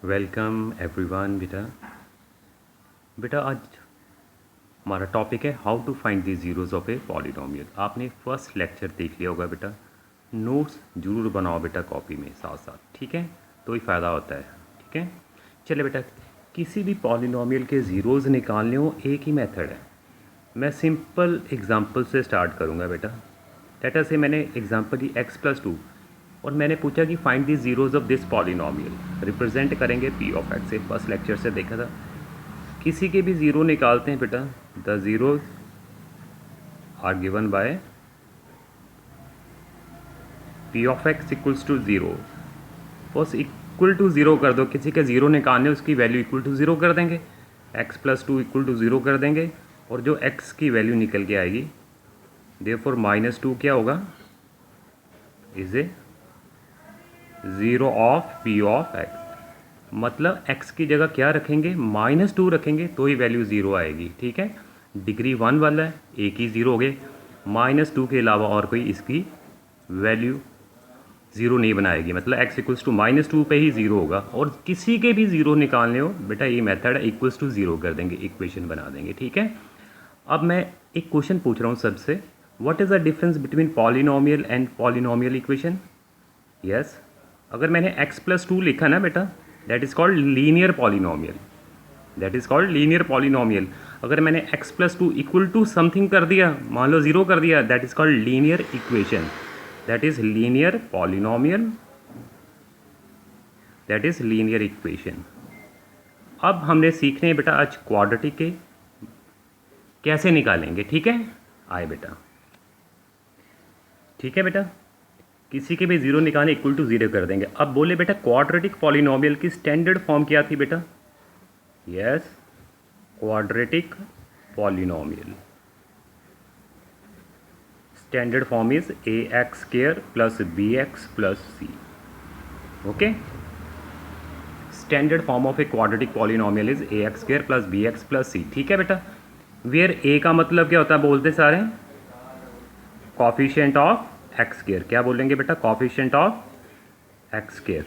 Welcome everyone. बेटा बेटा आज हमारा टॉपिक है how to find the zeros of a polynomial. आपने फर्स्ट लेक्चर देख लिया होगा बेटा। नोट्स ज़रूर बनाओ बेटा कॉपी में साथ साथ, ठीक है, तो ही फ़ायदा होता है। ठीक है, चलिए बेटा, किसी भी पॉलिनोमियल के ज़ीरोज़ निकालने हो एक ही मेथड है। मैं सिंपल एग्जांपल से स्टार्ट करूँगा बेटा। लेटर से मैंने एग्जांपल दी x+2 और मैंने पूछा कि find the zeros of this polynomial. Represent करेंगे p ऑफ x से, फर्स्ट लेक्चर से देखा था। किसी के भी ज़ीरो निकालते हैं बेटा, the zeros are given by p of x equals to zero. बस इक्वल टू ज़ीरो कर दो, किसी के ज़ीरो निकालने उसकी वैल्यू इक्वल टू ज़ीरो कर देंगे, x+2 इक्वल टू ज़ीरो कर देंगे और जो x की वैल्यू निकल के आएगी देयरफॉर -2 क्या होगा, is a zero of p of x। मतलब x की जगह क्या रखेंगे, -2 रखेंगे तो ही वैल्यू ज़ीरो आएगी। ठीक है, डिग्री 1 वाला है, एक ही ज़ीरो हो गए, -2 के अलावा और कोई इसकी वैल्यू ज़ीरो नहीं बनाएगी। मतलब x इक्वल्स टू -2 पे ही ज़ीरो होगा। और किसी के भी ज़ीरो निकालने हो बेटा ये मेथड है, इक्वल्स टू ज़ीरो कर देंगे, इक्वेशन बना देंगे। ठीक है, अब मैं एक क्वेश्चन पूछ रहा हूँ सबसे, what is the difference between polynomial and polynomial equation. Yes, अगर मैंने x+2 लिखा ना बेटा, that is called linear polynomial, that is called linear polynomial. अगर मैंने x+2 इक्वल टू समथिंग कर दिया, मान लो ज़ीरो कर दिया, that is called linear equation, that is linear polynomial, that is linear equation. अब हमने सीखने बेटा आज क्वाड्रेटिक के कैसे निकालेंगे। ठीक है, आए बेटा, ठीक है बेटा, किसी के भी ज़ीरो निकालने इक्वल टू ज़ीरो कर देंगे। अब बोले बेटा क्वाड्रेटिक पॉलिनोमियल की स्टैंडर्ड फॉर्म क्या थी बेटा। Yes, quadratic polynomial standard form is ax² plus bx plus c। Okay, standard form of a quadratic polynomial is ax² plus bx plus c। ठीक है बेटा, वेयर a का मतलब क्या होता है, बोलते सारे कॉफिशिएंट ऑफ x²। क्या बोलेंगे बेटा, coefficient of x²।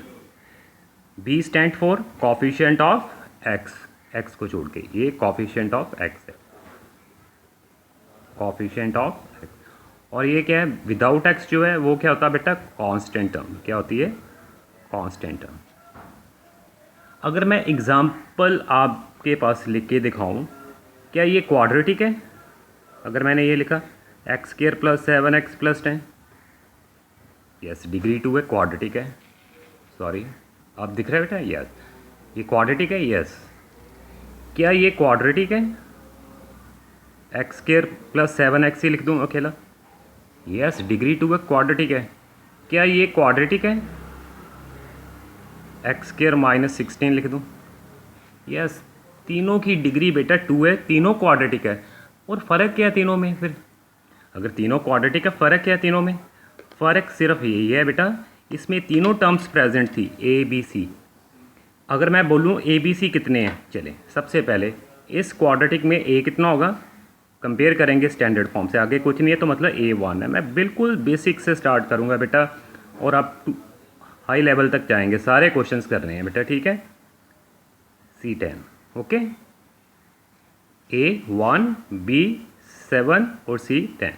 b stand for coefficient of x, x को छोड़ के ये कॉफिशिएंट ऑफ x है, कॉफिशिएंट ऑफ x। और ये क्या है, विदाउट x जो है वो क्या होता है बेटा, कांस्टेंट टर्म। क्या होती है, कांस्टेंट टर्म। अगर मैं एग्जांपल आपके पास लिख के दिखाऊं, क्या ये क्वाड्रेटिक है। अगर मैंने ये लिखा x² plus 7x plus 10, yes, degree 2 है, क्वाड्रेटिक है। सॉरी, अब दिख रहा है बेटा, यस ये क्वाड्रेटिक है। यस, क्या ये क्वाड्रेटिक है, x² प्लस 7x ही लिख दूँ अकेला। यस, डिग्री 2 है, क्वाड्रेटिक है। क्या ये क्वाड्रेटिक है, x² माइनस 16 लिख दूँ। यस, तीनों की डिग्री बेटा 2 है, तीनों क्वाड्रेटिक है। और फ़र्क क्या है तीनों में, फिर अगर तीनों क्वाड्रेटिक है फ़र्क क्या है तीनों में, फ़र्क सिर्फ यही है बेटा, इसमें तीनों टर्म्स प्रेजेंट थी ए बी सी। अगर मैं बोलूँ ए बी सी कितने हैं, चलें सबसे पहले इस क्वाड्रेटिक में ए कितना होगा, कंपेयर करेंगे स्टैंडर्ड फॉर्म से। आगे कुछ नहीं है तो मतलब A1 है। मैं बिल्कुल बेसिक से स्टार्ट करूँगा बेटा और आप हाई लेवल तक जाएंगे, सारे क्वेश्चंस कर रहे हैं बेटा। ठीक है, C10, ओके, A1 B7 और C10।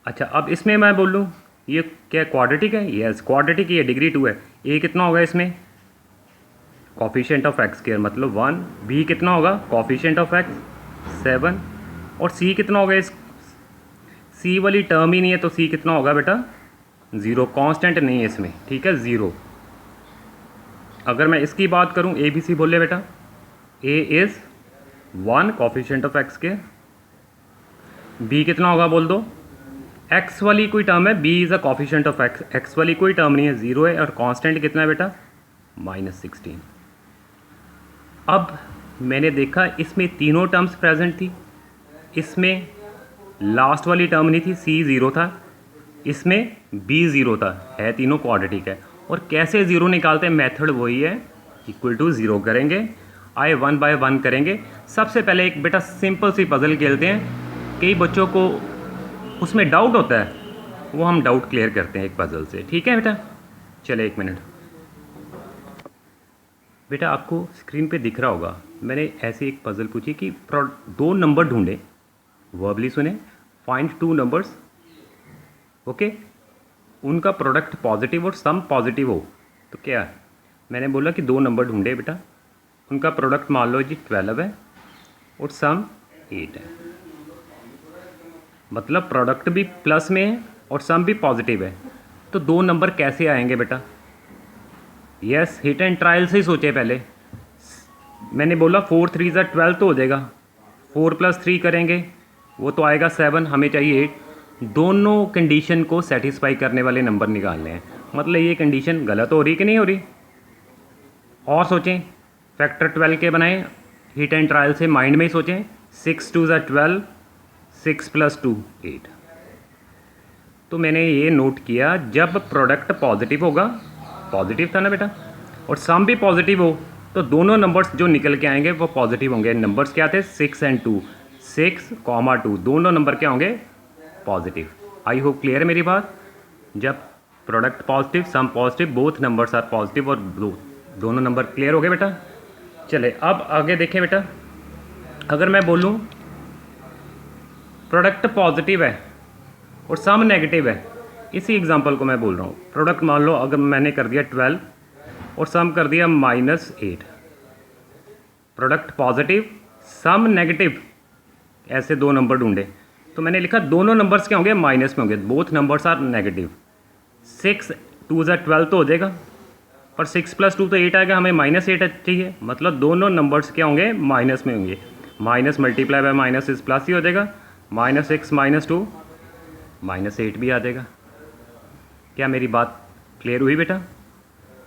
अच्छा, अब इसमें मैं बोल लूँ ये क्या क्वाड्रेटिक है। यस, क्वाड्रेटिक, ये डिग्री 2 है। ए कितना होगा इसमें, कॉफिशिएंट ऑफ x², मतलब 1। बी कितना होगा, कॉफिशिएंट ऑफ x 7। और सी कितना होगा, इस सी वाली टर्म ही नहीं है तो सी कितना होगा बेटा, 0, कांस्टेंट नहीं है इसमें। ठीक है, 0। अगर मैं इसकी बात करूं, ए बी सी बोले बेटा, a is 1 coefficient of x², b कितना होगा बोल दो, x वाली कोई टर्म है, b is a coefficient of x, x वाली कोई टर्म नहीं है, 0 है। और कांस्टेंट कितना है बेटा, -16। अब मैंने देखा इसमें तीनों टर्म्स प्रेजेंट थी, इसमें लास्ट वाली टर्म नहीं थी, c 0 था, इसमें b 0 था, है तीनों क्वाड्रेटिक है। और कैसे ज़ीरो निकालते हैं, मेथड वही है, इक्वल टू ज़ीरो करेंगे, आए 1 बाय 1 करेंगे। सबसे पहले एक बेटा सिंपल सी पज़ल खेलते हैं, कई बच्चों को उसमें डाउट होता है, वो हम डाउट क्लियर करते हैं एक पज़ल से। ठीक है बेटा, चले एक मिनट। बेटा आपको स्क्रीन पे दिख रहा होगा, मैंने ऐसी एक पजल पूछी कि दो नंबर ढूंढे, वर्बली सुने, फाइंड टू नंबर्स, ओके, उनका प्रोडक्ट पॉजिटिव और सम पॉजिटिव हो। तो क्या है, मैंने बोला कि दो नंबर ढूंढे बेटा, उनका प्रोडक्ट मान लो जी 12 है और सम 8 है, मतलब प्रोडक्ट भी प्लस में है और सम भी पॉजिटिव है। तो दो नंबर कैसे आएंगे बेटा? यस, हिट एंड ट्रायल से ही सोचे पहले। मैंने बोला 4 3 ज़ा 12 तो हो जाएगा, 4 + 3 करेंगे वो तो आएगा 7, हमें चाहिए 8। दोनों कंडीशन को सेटिस्फाई करने वाले नंबर निकालने हैं। मतलब ये कंडीशन गलत हो रही कि नहीं हो रही? और सोचें, फैक्टर 12 के बनाएं, हिट एंड ट्रायल से माइंड में ही सोचें। 6 2 ज़ा 12, 6 + 2 8। तो मैंने ये नोट किया, जब प्रोडक्ट पॉजिटिव होगा, पॉजिटिव था ना बेटा, और सम भी पॉजिटिव हो, तो दोनों नंबर्स जो निकल के आएंगे वो पॉजिटिव होंगे। नंबर्स क्या थे? 6 और 2, 6, 2, दोनों नंबर क्या होंगे? पॉजिटिव। आई होप क्लियर है मेरी बात। जब product positive, sum positive, both numbers are positive, और दोनों नंबर क्लियर हो गए बेटा। चले अब आगे देखें बेटा, अगर मैं बोलूँ प्रोडक्ट पॉजिटिव है और सम नेगेटिव है, इसी एग्जांपल को मैं बोल रहा हूँ। प्रोडक्ट मान लो अगर मैंने कर दिया 12 और सम कर दिया -8, प्रोडक्ट पॉजिटिव, सम नेगेटिव, ऐसे दो नंबर ढूंढे, तो मैंने लिखा दोनों नंबर्स क्या होंगे? माइनस में होंगे, बोथ नंबर्स आर नेगेटिव। 6 2 ज़ा 12 तो हो जाएगा, पर 6 + 2 तो 8 आएगा, हमें -8 चाहिए, मतलब दोनों नंबर्स क्या होंगे? माइनस में होंगे। माइनस मल्टीप्लाई बाय माइनस इस प्लस ही हो जाएगा, -6 - 2 -8 भी आ जाएगा। क्या मेरी बात क्लियर हुई बेटा?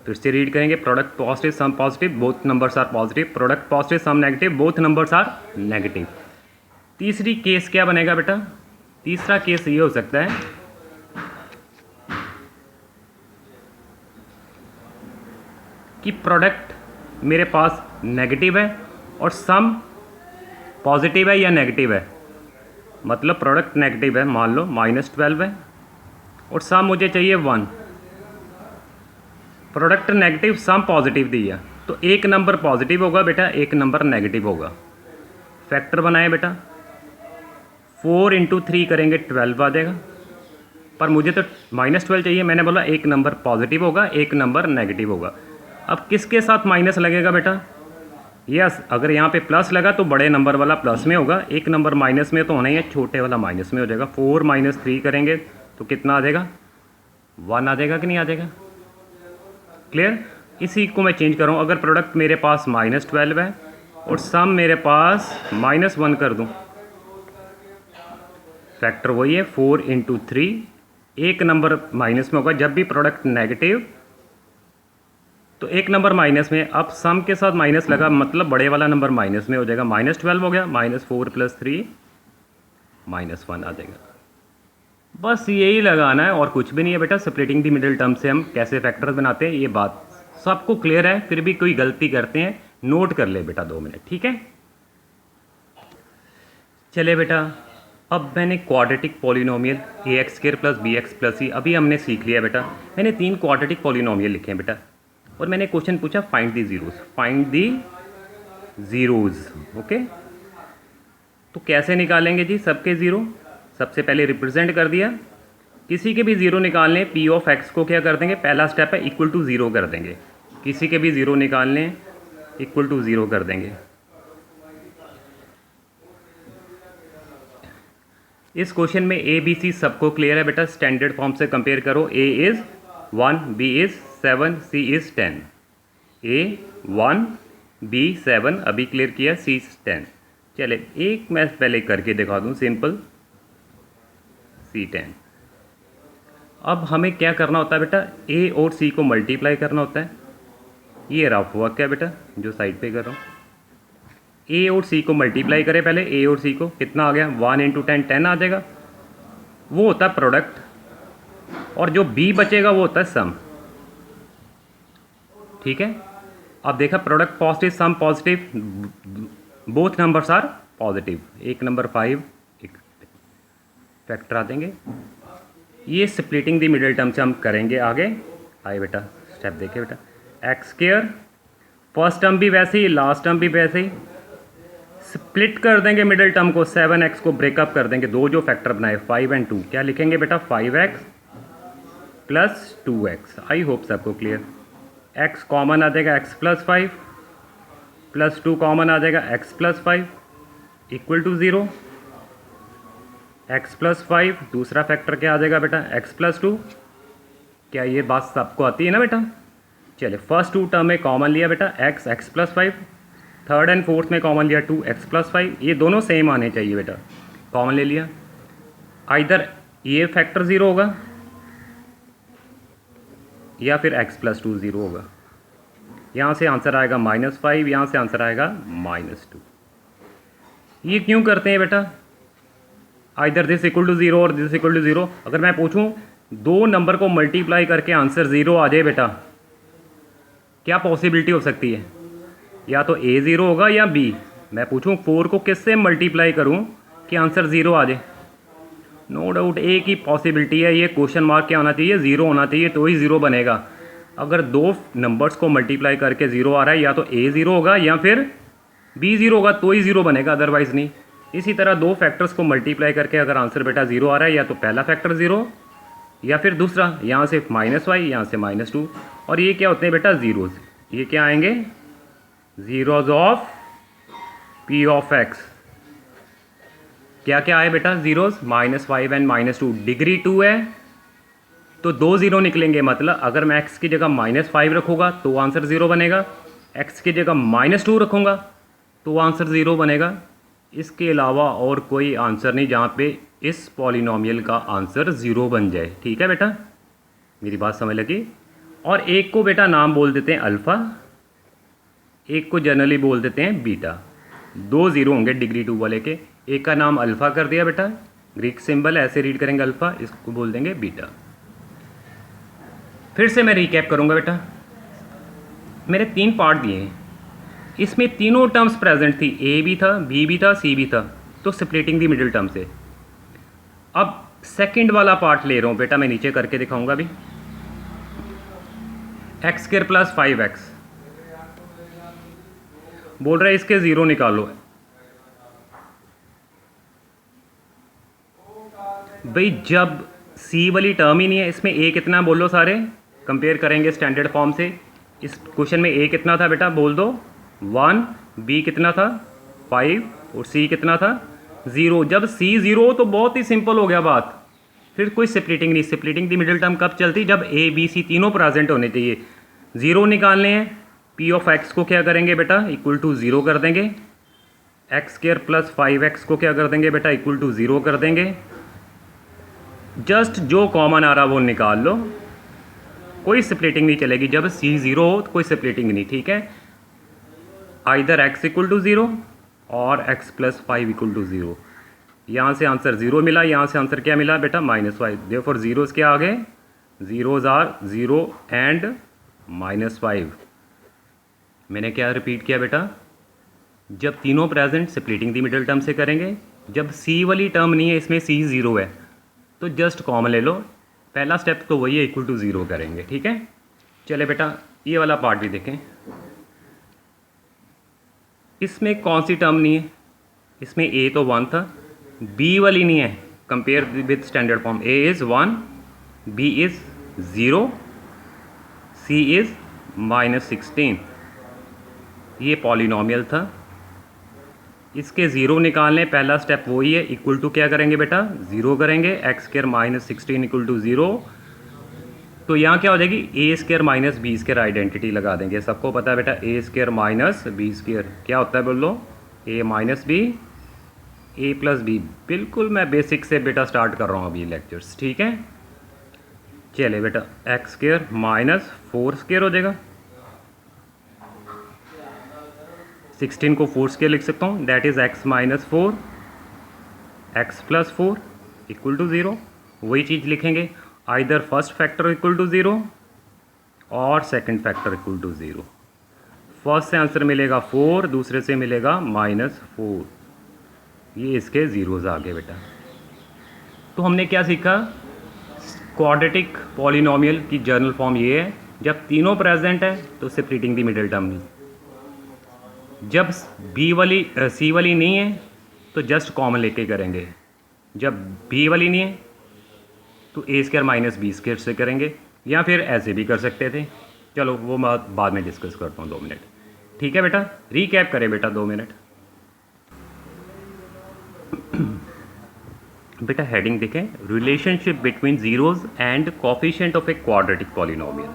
फिर से रीड करेंगे, product positive, sum positive, both numbers are positive, product positive, sum negative, both numbers are negative. तीसरी केस क्या बनेगा बेटा? तीसरा केस ये हो सकता है कि प्रोडक्ट मेरे पास नेगेटिव है और सम पॉजिटिव है या नेगेटिव है। मतलब प्रोडक्ट नेगेटिव है, मान लो -12 है, और सम मुझे चाहिए 1। प्रोडक्ट नेगेटिव, सम पॉजिटिव दिया, तो एक नंबर पॉजिटिव होगा बेटा, एक नंबर नेगेटिव होगा। फैक्टर बनाए बेटा, 4 × 3 करेंगे 12 आ जाएगा, पर मुझे तो -12 चाहिए। मैंने बोला एक नंबर पॉजिटिव होगा, एक नंबर नेगेटिव होगा। अब किसके साथ माइनस लगेगा बेटा? यस, अगर यहाँ पे प्लस लगा तो बड़े नंबर वाला प्लस में होगा, एक नंबर माइनस में तो होना ही है, छोटे वाला माइनस में हो जाएगा। 4 - 3 करेंगे तो कितना आ जाएगा? 1 आ जाएगा कि नहीं आ जाएगा? क्लियर? इसी को मैं चेंज कर रहा हूँ। अगर प्रोडक्ट मेरे पास -12 है और सम मेरे पास -1 कर दूँ, फैक्टर वही है 4 × 3, एक नंबर माइनस में होगा। जब भी प्रोडक्ट नेगेटिव तो एक नंबर माइनस में, अब सम के साथ माइनस लगा, मतलब बड़े वाला नंबर माइनस में हो जाएगा। -12 हो गया, -4 + 3 -1 आ जाएगा। बस यही लगाना है और कुछ भी नहीं है बेटा। स्प्लिटिंग दी मिडिल टर्म से हम कैसे फैक्टर्स बनाते हैं, ये बात सबको क्लियर है। फिर भी कोई गलती करते हैं, नोट कर ले बेटा 2 मिनट, ठीक है? चले बेटा, अब मैंने quadratic polynomial ax² + bx + c अभी हमने सीख लिया बेटा। मैंने 3 क्वाड्रेटिक पॉलिनोमियल लिखे हैं बेटा, और मैंने क्वेश्चन पूछा find the zeros, find the zeros, okay. तो कैसे निकालेंगे जी सबके ज़ीरो? सबसे पहले रिप्रेजेंट कर दिया, किसी के भी ज़ीरो निकालने, p ऑफ x को क्या कर देंगे? पहला स्टेप है इक्वल टू ज़ीरो कर देंगे। किसी के भी ज़ीरो निकालने, इक्वल टू ज़ीरो कर देंगे। इस क्वेश्चन में a b c सबको क्लियर है बेटा, स्टैंडर्ड फॉर्म से कंपेयर करो। a is 1, b is 7, c is 10। a 1, b 7 अभी क्लियर किया, c 10। चले एक मैं पहले करके दिखा दूँ, सिंपल, c 10। अब हमें क्या करना होता है बेटा? a और c को मल्टीप्लाई करना होता है। ये रफ वर्क है बेटा जो साइड पे कर रहा हूँ। a और c को मल्टीप्लाई करें पहले, a और c को, कितना आ गया? 1 × 10 10 आ जाएगा, वो होता है प्रोडक्ट, और जो b बचेगा वो होता है सम, ठीक है? अब देखा, product positive, sum positive, both numbers are positive, एक नंबर 5, एक फैक्टर आ देंगे। ये स्प्लिटिंग दी मिडिल टर्म से हम करेंगे आगे। आए बेटा, स्टेप देखे बेटा, x², फर्स्ट टर्म भी वैसे ही, लास्ट टर्म भी वैसे ही। स्प्लिट कर देंगे मिडिल टर्म को, 7x को ब्रेकअप कर देंगे, दो जो फैक्टर बनाए 5 और 2, क्या लिखेंगे बेटा 5x plus 2x। I hope सबको क्लियर। x कॉमन आ जाएगा x प्लस 5 प्लस 2 कॉमन आ जाएगा x plus 5 equal to 0। x plus 5 दूसरा फैक्टर क्या आ जाएगा बेटा x प्लस 2। क्या ये बात सबको आती है ना बेटा? चलिए फर्स्ट टू टर्म में कॉमन लिया बेटा x plus 5, third and fourth में कॉमन लिया 2x प्लस 5, ये दोनों सेम आने चाहिए बेटा, कॉमन ले लिया। आइदर ये फैक्टर 0 होगा या फिर x प्लस 2 0 होगा। यहाँ से आंसर आएगा -5, यहाँ से आंसर आएगा -2। ये क्यों करते हैं बेटा? आइदर दिस इक्वल टू 0 और दिस इक्वल टू 0। अगर मैं पूछूं दो नंबर को मल्टीप्लाई करके आंसर 0 आ जाए बेटा, क्या पॉसिबिलिटी हो सकती है? या तो A 0 होगा या B। मैं पूछूं 4 को किससे मल्टीप्लाई करूं कि आंसर 0 आ जाए? नो डाउट एक ही पॉसिबिलिटी है, ये क्वेश्चन मार्क क्या होना चाहिए, 0 होना चाहिए, तो ही 0 बनेगा। अगर दो नंबर्स को मल्टीप्लाई करके 0 आ रहा है, या तो A 0 होगा या फिर B 0 होगा, तो ही 0 बनेगा, अदरवाइज़ नहीं। इसी तरह दो फैक्टर्स को मल्टीप्लाई करके अगर आंसर बेटा 0 आ रहा है, या तो पहला फैक्टर 0 या फिर दूसरा, यहाँ से -y यहाँ से -2। और ये क्या होते हैं बेटा ज़ीरोज़, ये क्या आएंगे zeros of P of x। क्या क्या आए बेटा ज़ीरोज़, -5 एंड -2। डिग्री 2 है तो 2 ज़ीरो निकलेंगे, मतलब अगर मैं x की जगह -5 रखूँगा तो आंसर 0 बनेगा, x की जगह -2 रखूँगा तो आंसर 0 बनेगा। इसके अलावा और कोई आंसर नहीं जहाँ पे इस पॉलिनोमियल का आंसर 0 बन जाए। ठीक है बेटा, मेरी बात समझ लगी? और एक को बेटा नाम बोल देते हैं अल्फ़ा, एक को जनरली बोल देते हैं बीटा। दो ज़ीरो होंगे डिग्री 2 वाले के, एक का नाम अल्फ़ा कर दिया बेटा, ग्रीक सिंबल ऐसे रीड करेंगे अल्फ़ा, इसको बोल देंगे बीटा। फिर से मैं रिकैप करूँगा बेटा, मेरे 3 पार्ट दिए हैं, इसमें तीनों टर्म्स प्रेजेंट थी, ए भी था, बी भी था, सी भी था, तो स्प्लिटिंग दी मिडिल टर्म से। अब सेकंड वाला पार्ट ले रहा हूँ बेटा, मैं नीचे करके दिखाऊंगा अभी। एक्स स्क्वायर प्लस 5x बोल रहा है इसके 0 निकालो। भाई जब सी वाली टर्म ही नहीं है, इसमें ए कितना बोलो, सारे कंपेयर करेंगे स्टैंडर्ड फॉर्म से। इस क्वेश्चन में ए कितना था बेटा बोल दो 1, बी कितना था 5 और सी कितना था 0। जब सी 0 तो बहुत ही सिंपल हो गया बात, फिर कोई स्प्लिटिंग नहीं। स्प्लिटिंग दी मिडिल टर्म कब चलती? जब ए बी सी तीनों प्रेजेंट होने चाहिए। 0 निकालने हैं, पी ऑफ एक्स को क्या करेंगे बेटा इक्वल टू 0 कर देंगे, एक्स स्क्वायर प्लस 5x को क्या कर देंगे बेटा इक्वल टू 0 कर देंगे। जस्ट जो कॉमन आ रहा वो निकाल लो, कोई स्प्लिटिंग नहीं चलेगी। जब c 0 हो तो कोई स्प्लिटिंग नहीं, ठीक है। आइदर x इक्वल टू 0 और x प्लस 5 इक्वल टू 0। यहाँ से आंसर 0 मिला, यहाँ से आंसर क्या मिला बेटा -5। देयरफॉर ज़ीरोज़ क्या आ गए, ज़ीरोज़ आर 0 एंड -5। मैंने क्या रिपीट किया बेटा, जब तीनों प्रेजेंट स्प्लिटिंग दी मिडिल टर्म से करेंगे। जब सी वाली टर्म नहीं है, इसमें c 0 है, तो जस्ट कॉमन ले लो, पहला स्टेप तो वही है, इक्वल टू 0 करेंगे, ठीक है। चले बेटा ये वाला पार्ट भी देखें, इसमें कौन सी टर्म नहीं है? इसमें a तो 1 था, b वाली नहीं है, compare with standard form. a is 1, b is 0, c is -16। ये पॉलिनोमियल था, इसके 0 निकालने पहला स्टेप वही है, इक्वल टू क्या करेंगे बेटा 0 करेंगे, एक्स स्क्वायर -16 इक्वल टू 0। तो यहाँ क्या हो जाएगी a square minus b square identity लगा देंगे। सबको पता है बेटा a square minus b square क्या होता है बोल लो, a minus b a plus b. बिल्कुल मैं बेसिक से बेटा स्टार्ट कर रहा हूँ अभी लेक्चर्स, ठीक है। चले बेटा एक्स स्क्वायर माइनस 4 स्क्वायर हो जाएगा, 16 को 4 स्क्वायर लिख सकता हूँ, that is x minus 4 x plus 4 equal to 0। वही चीज़ लिखेंगे, either first factor equal to 0 और second factor equal to 0। First से आंसर मिलेगा 4, दूसरे से मिलेगा -4। ये इसके ज़ीरोज़ आ गए बेटा। तो हमने क्या सीखा, क्वाड्रेटिक पॉलिनोमियल की जर्नल फॉर्म ये है, जब तीनों प्रेजेंट है तो स्प्लिटिंग दी मिडिल टर्म नहीं, जब बी वाली सी वाली नहीं है तो जस्ट कॉमन लेके करेंगे, जब बी वाली नहीं है तो ए स्क्वायर माइनस बी स्क्वायर से करेंगे, या फिर ऐसे भी कर सकते थे। चलो वो मैं बाद में डिस्कस करता हूँ 2 मिनट। ठीक है बेटा, रीकैप करें बेटा 2 मिनट। बेटा हेडिंग देखें, relationship between zeros and coefficient of a quadratic polynomial.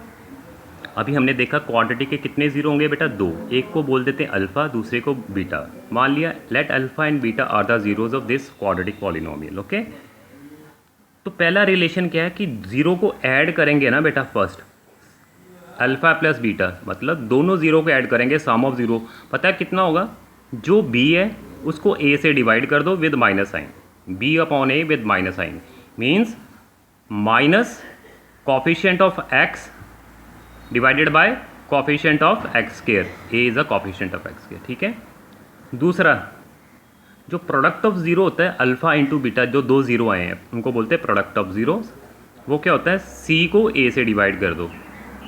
अभी हमने देखा क्वाड्रेटिक के कितने जीरो होंगे बेटा, 2। एक को बोल देते हैं अल्फ़ा, दूसरे को बीटा। मान लिया let alpha and beta are the zeros of this quadratic polynomial. Okay, तो पहला रिलेशन क्या है कि जीरो को ऐड करेंगे ना बेटा, फर्स्ट अल्फ़ा प्लस बीटा, मतलब दोनों जीरो को ऐड करेंगे, सम ऑफ जीरो। पता है कितना होगा, जो बी है उसको ए से डिवाइड कर दो with minus sign, b upon a with minus sign, means minus coefficient of x divided by coefficient of x square, a is a coefficient of x square. ठीक है, दूसरा जो प्रोडक्ट ऑफ ज़ीरो होता है alpha into beta, जो 2 zero आए हैं उनको बोलते हैं प्रोडक्ट ऑफ ज़ीरो। वो क्या होता है, सी को ए से डिवाइड कर दो,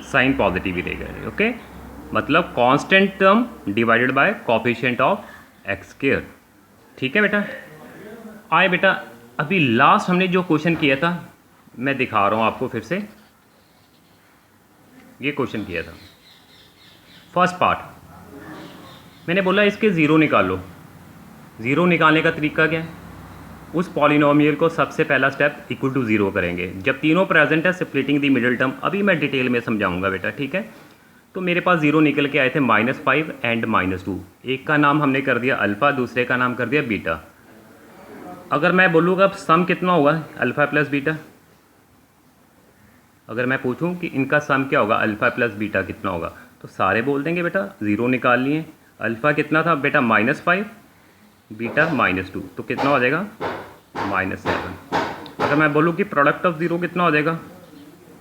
साइन पॉजिटिव ही रहेगा। ओके, मतलब constant term divided by coefficient of x square. ठीक है बेटा, आए बेटा अभी लास्ट हमने जो क्वेश्चन किया था मैं दिखा रहा हूँ आपको फिर से। ये क्वेश्चन किया था फर्स्ट पार्ट, मैंने बोला इसके ज़ीरो निकालो। ज़ीरो निकालने का तरीका क्या है, उस पॉलिनोमियल को सबसे पहला स्टेप इक्वल टू ज़ीरो करेंगे। जब तीनों प्रेजेंट है स्प्लिटिंग दी मिडिल टर्म, अभी मैं डिटेल में समझाऊंगा बेटा। ठीक है, तो मेरे पास ज़ीरो निकल के आए थे -5 एंड -2। एक का नाम हमने कर दिया अल्फ़ा, दूसरे का नाम कर दिया बीटा। अगर मैं बोलूँगा अब सम कितना होगा अल्फ़ा प्लस बीटा, अगर मैं पूछूं कि इनका सम क्या होगा अल्फ़ा प्लस बीटा कितना होगा, तो सारे बोल देंगे बेटा ज़ीरो निकाल लिए। अल्फ़ा कितना था बेटा -5, बीटा -2, तो कितना हो जाएगा -7। अगर मैं बोलूँ कि प्रोडक्ट ऑफ ज़ीरो कितना हो जाएगा,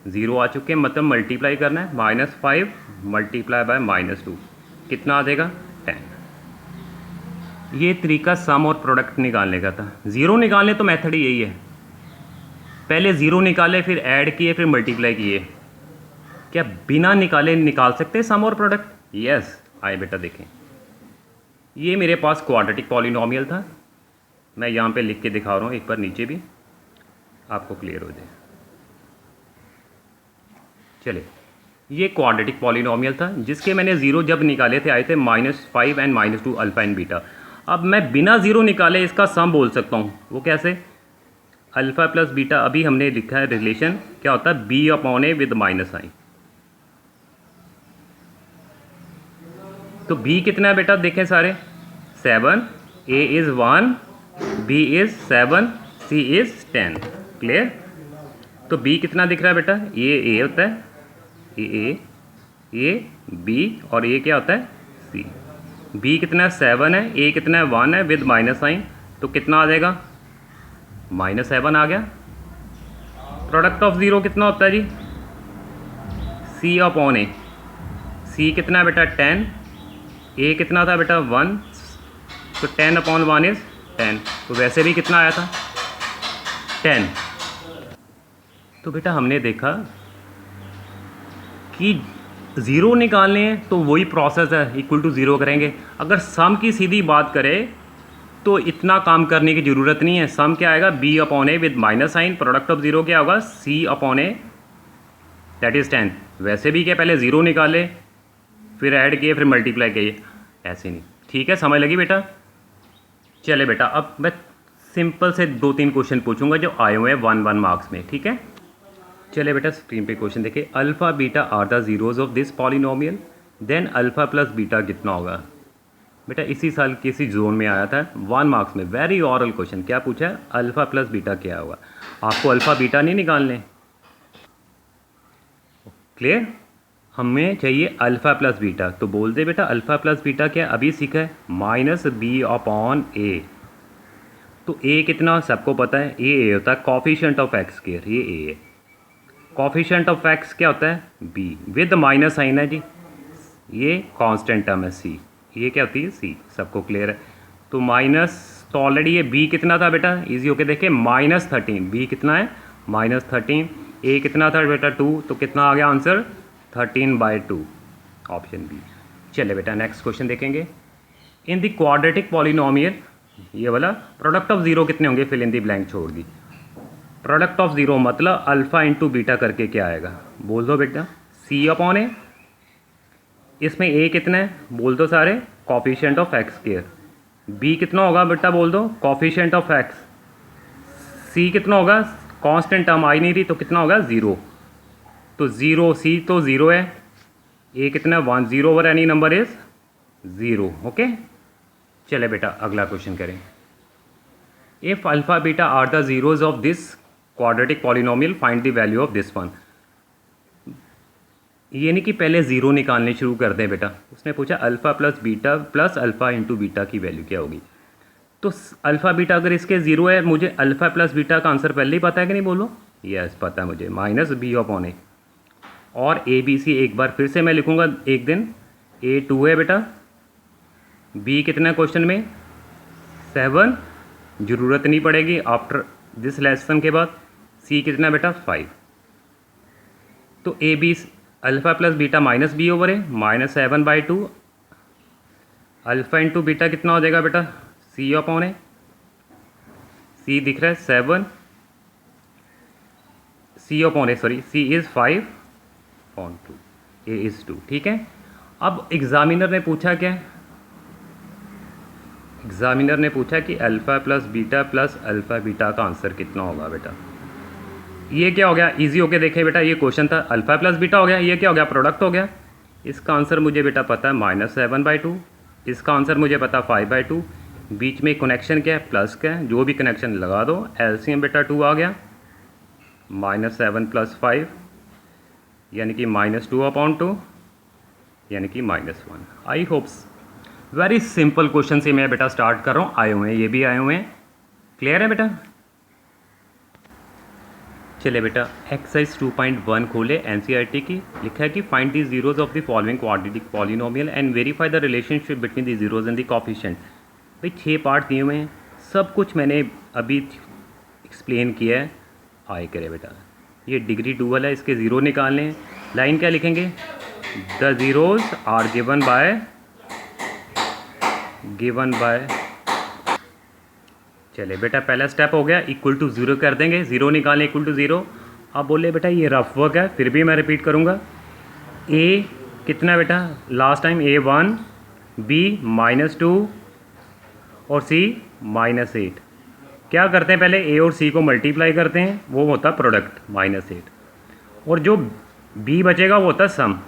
ज़ीरो आ चुके हैं मतलब मल्टीप्लाई करना है, -5 मल्टीप्लाई बाय -2 कितना आ जाएगा 10। ये तरीका सम और प्रोडक्ट निकालने का था। ज़ीरो निकालने तो मेथड ही यही है, पहले ज़ीरो निकाले फिर ऐड किए फिर मल्टीप्लाई किए। क्या बिना निकाले निकाल सकते हैं सम और प्रोडक्ट? यस। आए बेटा देखें, ये मेरे पास क्वाड्रेटिक पॉलिनोमियल था, मैं यहाँ पे लिख के दिखा रहा हूँ एक बार नीचे भी आपको क्लियर हो जाए। चलिए, ये क्वाड्रेटिक पॉलिनोमियल था जिसके मैंने ज़ीरो जब निकाले थे आए थे -5 एंड -2 अल्फ़ा एंड बीटा। अब मैं बिना ज़ीरो निकाले इसका सम बोल सकता हूँ, वो कैसे, अल्फ़ा प्लस बीटा। अभी हमने लिखा है रिलेशन क्या होता है, b upon a with minus sign. तो बी कितना है बेटा, देखें सारे 7, a is 1, b is 7, c is 10। Clear, तो बी कितना दिख रहा है बेटा, ये ए होता है, ये बी, और ये क्या होता है सी। बी कितना है 7 है, ए कितना है 1 है विद माइनस साइन, तो कितना आ जाएगा -7 आ गया। प्रोडक्ट ऑफ ज़ीरो कितना होता है जी, सी अपॉन ए। सी कितना है बेटा 10, ए कितना था बेटा 1, तो 10 अपॉन 1 इज़ 10, तो वैसे भी कितना आया था 10। तो बेटा हमने देखा कि ज़ीरो निकालने हैं तो वही प्रोसेस है, इक्वल टू ज़ीरो करेंगे। अगर सम की सीधी बात करें तो इतना काम करने की ज़रूरत नहीं है। सम क्या आएगा, b upon a with minus sign, product of zero क्या होगा, c upon a that is 10। वैसे भी क्या पहले ज़ीरो निकाले फिर ऐड किए फिर मल्टीप्लाई किए, ऐसे नहीं। ठीक है, समझ लगी बेटा। चले बेटा अब मैं सिंपल से 2-3 क्वेश्चन पूछूंगा जो आए हुए हैं 1-1 मार्क्स में। ठीक है, चले बेटा स्क्रीन पे क्वेश्चन देखिए, alpha beta are the zeros of this polynomial, then alpha plus beta कितना होगा। बेटा इसी साल किसी जोन में आया था 1 मार्क्स में, वेरी ऑरल क्वेश्चन। क्या पूछा है, अल्फ़ा प्लस बीटा क्या होगा। आपको अल्फ़ा बीटा नहीं निकालने, क्लियर, हमें चाहिए अल्फ़ा प्लस बीटा। तो बोल दे बेटा अल्फ़ा प्लस बीटा क्या, अभी सीखा है, -b अपॉन ए। तो ए कितना सबको पता है, ए होता है कोफिशिएंट ऑफ एक्स स्क्वायर, ये ए है। कोफिशिएंट ऑफ एक्स क्या होता है, b विद माइनस साइन है जी, ये कांस्टेंट टर्म है सी, ये क्या होती है सी, सबको क्लियर है। तो माइनस, तो ऑलरेडी ये b कितना था बेटा, इजी होके देखे -13, b कितना है -13, a कितना था बेटा 2, तो कितना आ गया आंसर 13/2, ऑप्शन बी। चले बेटा नेक्स्ट क्वेश्चन देखेंगे, इन द क्वाड्रेटिक पॉलिनोमियल, ये वाला प्रोडक्ट ऑफ ज़ीरो कितने होंगे, फिल इन दी ब्लैंक छोड़ दी। प्रोडक्ट ऑफ ज़ीरो मतलब अल्फ़ा इंटू बीटा करके क्या आएगा, बोल दो बेटा, सी अपॉन ए। इसमें ए कितना है, बोल दो सारे, coefficient of x square. B कितना होगा बेटा, बोल दो, कॉफिशिएंट ऑफ एक्स। सी कितना होगा, कांस्टेंट टर्म आई नहीं रही तो कितना होगा, ज़ीरो। तो ज़ीरो, सी तो ज़ीरो है, ए कितना है, 1, 0 over any number is 0। Okay, चले बेटा अगला क्वेश्चन करें। If alpha beta are the zeros of this quadratic polynomial, find the value of this one. ये नहीं कि पहले ज़ीरो निकालने शुरू कर दें बेटा, उसने पूछा alpha plus beta plus alpha into beta की वैल्यू क्या होगी। तो अल्फ़ा बीटा अगर इसके ज़ीरो है, मुझे अल्फ़ा प्लस बीटा का आंसर पहले ही पता है कि नहीं, बोलो। यस पता है मुझे, माइनस बी अपॉन ए। और ए बी सी एक बार फिर से मैं लिखूँगा एक दिन। ए 2 है बेटा, बी कितना क्वेश्चन में 7, ज़रूरत नहीं पड़ेगी आफ्टर दिस लेसन के बाद। सी कितना बेटा 5। तो a b alpha plus beta minus b over a, -7/2। Alpha into beta कितना हो जाएगा बेटा, सी अपॉन ए। सी दिख रहा है 7, c upon a, sorry, c is 5/2, a is 2। ठीक है, अब एग्जामिनर ने पूछा क्या, एग्जामिनर ने पूछा कि अल्फ़ा प्लस अल्फ़ा बीटा का आंसर कितना होगा बेटा। ये क्या हो गया, इजी होके देखें बेटा, ये क्वेश्चन था, अल्फ़ा प्लस बीटा हो गया, ये क्या हो गया, प्रोडक्ट हो गया। इसका आंसर मुझे बेटा पता है -7/2, इसका आंसर मुझे पता 5/2। बीच में कनेक्शन क्या है, प्लस का है, जो भी कनेक्शन लगा दो। एलसीएम बेटा 2 आ गया, -7 + 5 यानी कि -2/2 यानी कि -1। आई होप्स वेरी सिंपल क्वेश्चन से मैं बेटा स्टार्ट कर रहा हूँ, आए हुए हैं, ये भी आए हुए हैं। क्लियर है बेटा। चले बेटा एक्सरसाइज 2.1 खोले, एनसीईआरटी की। लिखा है कि find the zeros of the following quadratic polynomial and verify the relationship between the zeros and the coefficient. भाई 6 पार्ट दिए हुए हैं, सब कुछ मैंने अभी एक्सप्लेन किया है। आए करे बेटा, ये डिग्री 2 वाला है, इसके ज़ीरो निकालने हैं। लाइन क्या लिखेंगे, the zeros are given by चले बेटा पहला स्टेप हो गया, इक्वल टू ज़ीरो कर देंगे, ज़ीरो निकालें इक्वल टू ज़ीरो। अब बोले बेटा ये रफ वर्क है, फिर भी मैं रिपीट करूँगा। ए कितना बेटा, लास्ट टाइम A1, बी -2 और सी -8। क्या करते हैं, पहले ए और सी को मल्टीप्लाई करते हैं, वो होता है प्रोडक्ट -8, और जो बी बचेगा वो होता है सम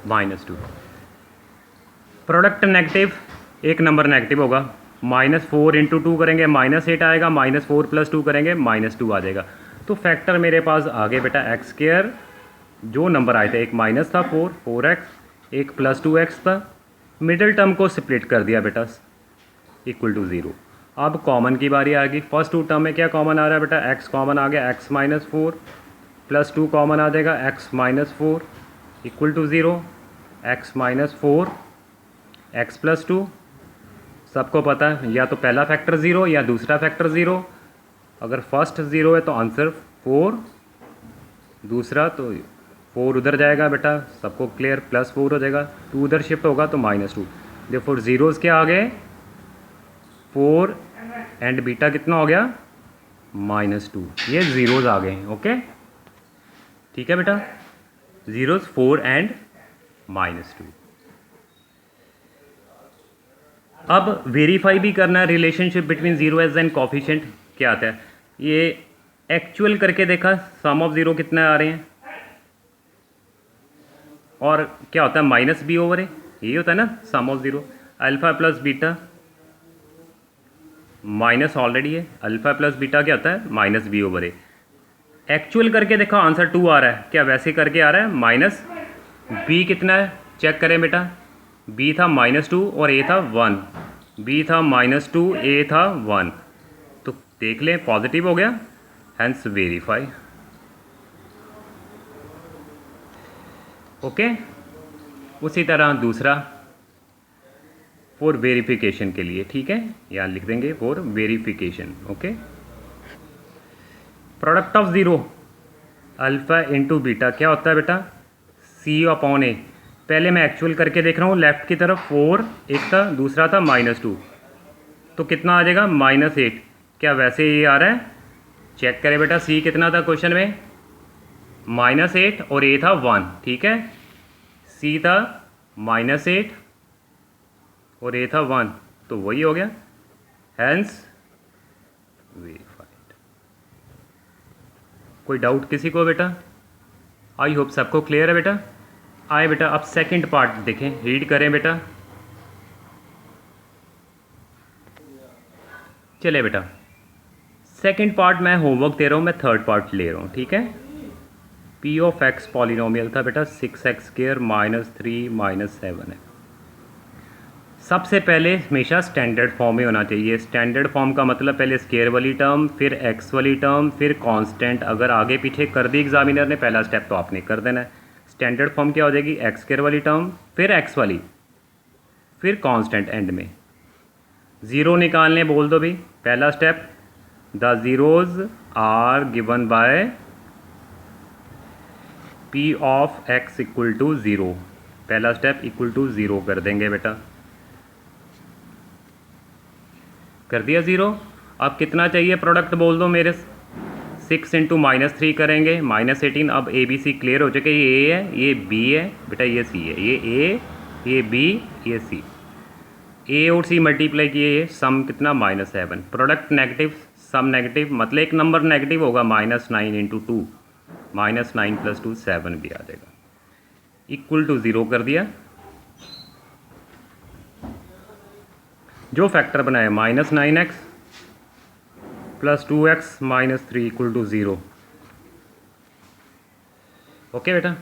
-2। प्रोडक्ट नेगेटिव, एक नंबर नेगेटिव होगा, -4 × 2 करेंगे -8 आएगा, -4 + 2 करेंगे -2 आ जाएगा। तो फैक्टर मेरे पास आ गए बेटा x², जो नंबर आए थे, एक माइनस था 4x, एक +2x था। मिडिल टर्म को स्प्लिट कर दिया बेटा इक्वल टू 0। अब कॉमन की बारी आ गई। फर्स्ट 2 टर्म में क्या कॉमन आ रहा है बेटा, x कॉमन आ गया, x -4 +2 कॉमन आ जाएगा, x -4 equal to 0, x -4 x + 2। सबको पता है या तो पहला फैक्टर 0 या दूसरा फैक्टर 0। अगर फर्स्ट 0 है तो आंसर 4, दूसरा तो 4 उधर जाएगा बेटा, सबको क्लियर, +4 हो जाएगा, 2 उधर शिफ्ट होगा तो -2। देखो ज़ीरोज़ क्या आ गए, 4 एंड बीटा कितना हो गया, -2। ये ज़ीरोज़ आ गए। ओके ठीक है बेटा, ज़ीरोज़ 4 एंड -2। अब वेरीफाई भी करना है relationship between zeros and coefficient. क्या आता है, ये एक्चुअल करके देखा, सम ऑफ ज़ीरो कितने आ रहे हैं, और क्या होता है -b/a, यही होता है ना sum of zero. Alpha plus beta minus already है, अल्फ़ा प्लस बीटा क्या होता है -b/a। एक्चुअल करके देखो आंसर 2 आ रहा है, क्या वैसे करके आ रहा है, -b कितना है, चेक करें बेटा, b था -2 और a था 1, b था -2 a था 1, तो देख लें पॉजिटिव हो गया, हैंस वेरीफाई। ओके, उसी तरह दूसरा फॉर वेरिफिकेशन के लिए, ठीक है, यहाँ लिख देंगे for verification. Okay, product of zero alpha into beta क्या होता है बेटा, c/a। पहले मैं एक्चुअल करके देख रहा हूँ, लेफ़्ट की तरफ 4 एक था, दूसरा था -2, तो कितना आ जाएगा -8। क्या वैसे ये आ रहा है? चेक करें बेटा, सी कितना था क्वेश्चन में? -8 और ए था 1, ठीक है। सी था -8 और ए था 1, तो वही हो गया, हैंस वेरीफाइड। कोई डाउट किसी को बेटा? आई होप सबको क्लियर है बेटा। आए बेटा अब सेकंड पार्ट देखें, रीड करें बेटा। चले बेटा, सेकंड पार्ट मैं होमवर्क दे रहा हूँ, मैं थर्ड पार्ट ले रहा हूँ, ठीक है। पी ऑफ एक्स पॉलिनोमियल था बेटा 6x² -3 -7 है। सबसे पहले हमेशा स्टैंडर्ड फॉर्म में होना चाहिए। स्टैंडर्ड फॉर्म का मतलब पहले स्केयर वाली टर्म, फिर एक्स वाली टर्म, फिर कांस्टेंट। अगर आगे पीछे कर दी एग्जामिनर ने, पहला स्टेप तो आपने कर देना है। स्टैंडर्ड फॉर्म क्या हो जाएगी? एक्स स्केयर वाली टर्म, फिर एक्स वाली, फिर कांस्टेंट एंड में। ज़ीरो निकालने बोल दो भी, पहला step. The zeros are given by p of x equal to zero. पहला स्टेप इक्वल टू ज़ीरो कर देंगे बेटा, कर दिया ज़ीरो। अब कितना चाहिए प्रोडक्ट बोल दो मेरे? 6 इंटू -3 करेंगे, -18। अब ए बी सी क्लियर हो चुके, ये ए है, ये बी है बेटा, ये सी है, ये ए, ये बी, ये सी। ए और सी मल्टीप्लाई किए, ये सम कितना -7। प्रोडक्ट नेगेटिव, सम नेगेटिव, मतलब एक नंबर नेगेटिव होगा। -9 इंटू 2, -9 + 2 7 भी आ जाएगा। इक्वल टू ज़ीरो कर दिया। जो फैक्टर बनाए -9x + 2x - 3 = 0। ओके बेटा,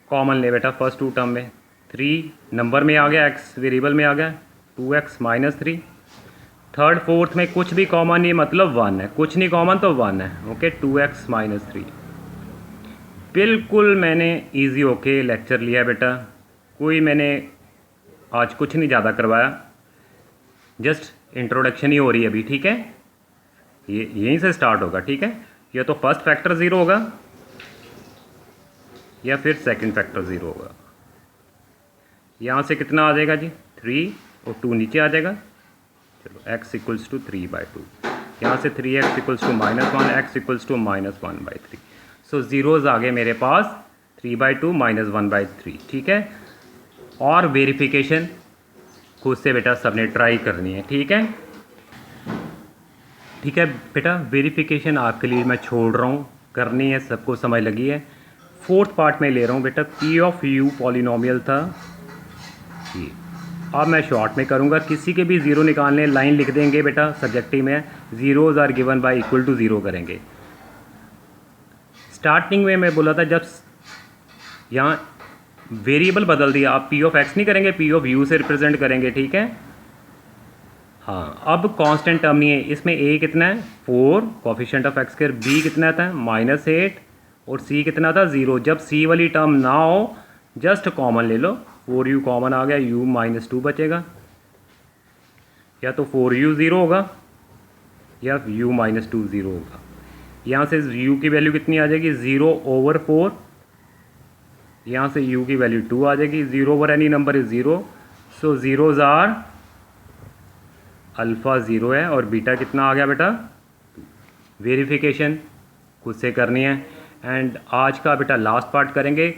कॉमन ले बेटा फर्स्ट टू टर्म में। 3 नंबर में आ गया, x वेरिएबल में आ गया, 2x - 3। थर्ड फोर्थ में कुछ भी कॉमन नहीं, मतलब 1 है, कुछ नहीं कॉमन तो 1 है। Okay, 2x - 3। बिल्कुल मैंने इजी होके लेक्चर लिया बेटा, कोई मैंने आज कुछ नहीं ज़्यादा करवाया, जस्ट इंट्रोडक्शन ही हो रही है अभी, ठीक है। ये यहीं से स्टार्ट होगा, ठीक है। या तो फर्स्ट फैक्टर 0 होगा या फिर सेकंड फैक्टर 0 होगा। यहाँ से कितना आ जाएगा जी? 3 और 2 नीचे आ जाएगा। चलो x = 3/2। यहाँ से 3x = -1, x = -1/3। सो ज़ीरोज़ आ गए मेरे पास 3/2 -1/3, ठीक है। और वेरिफिकेशन खुद से बेटा सबने ट्राई करनी है, ठीक है। ठीक है बेटा, वेरिफिकेशन आपके लिए मैं छोड़ रहा हूँ, करनी है, सबको समझ लगी है। फोर्थ पार्ट में ले रहा हूँ बेटा, पी ऑफ यू पॉलिनोमियल था ये। अब मैं शॉर्ट में करूँगा, किसी के भी ज़ीरो निकालने लाइन लिख देंगे बेटा, सब्जेक्टिव में zeros are given by equal to zero करेंगे। स्टार्टिंग में मैं बोला था जब यहाँ वेरिएबल बदल दिया, आप पी ऑफ एक्स नहीं करेंगे, पी ऑफ यू से रिप्रेजेंट करेंगे, ठीक है। हाँ, अब कांस्टेंट टर्म नहीं है इसमें। ए कितना है? 4 coefficient of x square. B कितना था? -8 और सी कितना था? 0। जब सी वाली टर्म ना हो जस्ट कॉमन ले लो, 4u कॉमन आ गया, u -2 बचेगा। या तो 4u 0 होगा या u -2 0 होगा। यहाँ से u की वैल्यू कितनी आ जाएगी? 0/4। यहाँ से u की वैल्यू 2 आ जाएगी। 0/any number is 0, so zeros are alpha 0 है और बीटा कितना आ गया बेटा? वेरिफिकेशन खुद से करनी है। एंड आज का बेटा लास्ट पार्ट करेंगे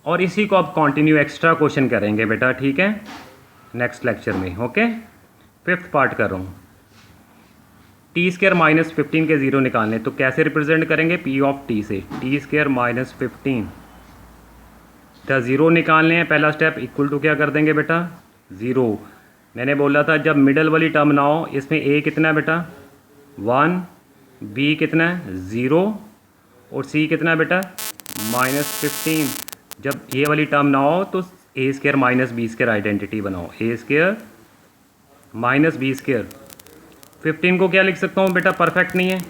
और इसी को अब कंटिन्यू एक्स्ट्रा क्वेश्चन करेंगे बेटा, ठीक है, नेक्स्ट लेक्चर में। ओके, फिफ्थ पार्ट कर रहा हूँ। t² -15 के ज़ीरो निकालने, तो कैसे रिप्रेजेंट करेंगे? p ऑफ t से। t² -15 द ज़ीरो निकालने हैं, पहला स्टेप इक्वल टू क्या कर देंगे बेटा? 0। मैंने बोला था जब मिडल वाली टर्म ना हो, इसमें a कितना है बेटा? 1, b कितना है? 0 और c कितना है बेटा? -15। जब ये वाली टर्म ना हो तो a² - b² आइडेंटिटी बनाओ। a² - b²। 15 को क्या लिख सकता हूँ बेटा? परफेक्ट नहीं है,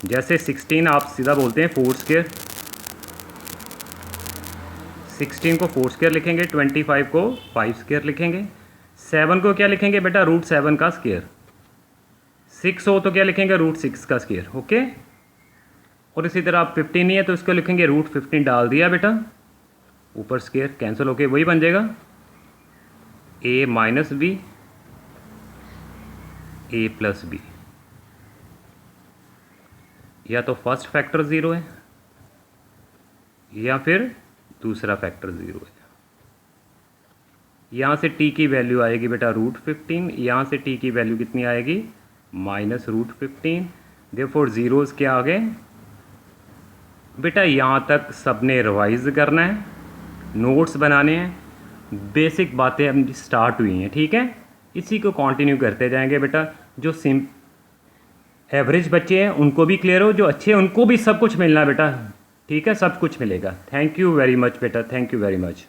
जैसे 16 आप सीधा बोलते हैं 4²। 16 को 4² लिखेंगे, 25 को 5² लिखेंगे। 7 को क्या लिखेंगे बेटा? √7 का स्क्वायर। 6 हो तो क्या लिखेंगे? √6 का स्क्वायर। ओके, और इसी तरह आप 15 नहीं है तो इसको लिखेंगे √15 डाल दिया बेटा, ऊपर स्केयर कैंसिल होके वही बन जाएगा a minus b a plus b. या तो फर्स्ट फैक्टर ज़ीरो है या फिर दूसरा फैक्टर ज़ीरो है। यहाँ से t की वैल्यू आएगी बेटा √15, यहाँ से t की वैल्यू कितनी आएगी -√15। देयरफॉर ज़ीरोज़ क्या आ गए बेटा। यहाँ तक सबने रिवाइज करना है, नोट्स बनाने हैं, बेसिक बातें अब स्टार्ट हुई हैं, ठीक है। इसी को कंटिन्यू करते जाएंगे बेटा। जो एवरेज बच्चे हैं उनको भी क्लियर हो, जो अच्छे हैं उनको भी सब कुछ मिलना बेटा, ठीक है, सब कुछ मिलेगा। थैंक यू वेरी मच बेटा, थैंक यू वेरी मच।